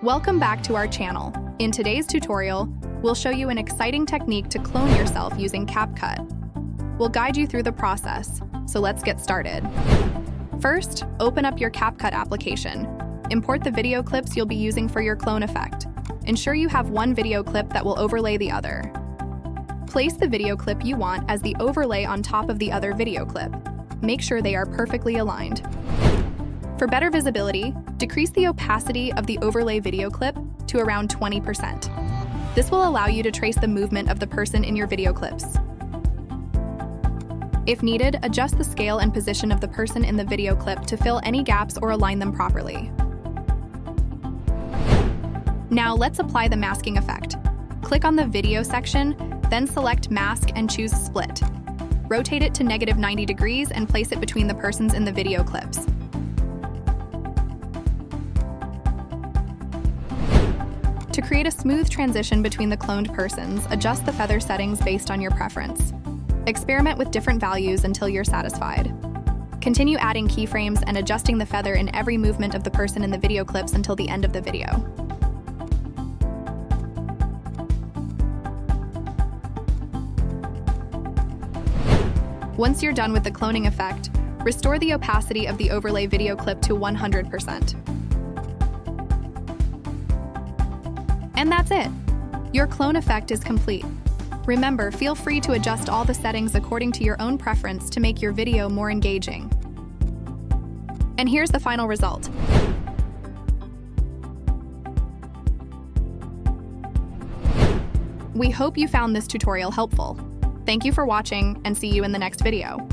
Welcome back to our channel. In today's tutorial, we'll show you an exciting technique to clone yourself using CapCut. We'll guide you through the process, so let's get started. First, open up your CapCut application. Import the video clips you'll be using for your clone effect. Ensure you have one video clip that will overlay the other. Place the video clip you want as the overlay on top of the other video clip. Make sure they are perfectly aligned. For better visibility, decrease the opacity of the overlay video clip to around 20%. This will allow you to trace the movement of the person in your video clips. If needed, adjust the scale and position of the person in the video clip to fill any gaps or align them properly. Now let's apply the masking effect. Click on the video section, then select Mask and choose Split. Rotate it to -90 degrees and place it between the persons in the video clips. To create a smooth transition between the cloned persons, adjust the feather settings based on your preference. Experiment with different values until you're satisfied. Continue adding keyframes and adjusting the feather in every movement of the person in the video clips until the end of the video. Once you're done with the cloning effect, restore the opacity of the overlay video clip to 100%. And that's it! Your clone effect is complete. Remember, feel free to adjust all the settings according to your own preference to make your video more engaging. And here's the final result. We hope you found this tutorial helpful. Thank you for watching, and see you in the next video.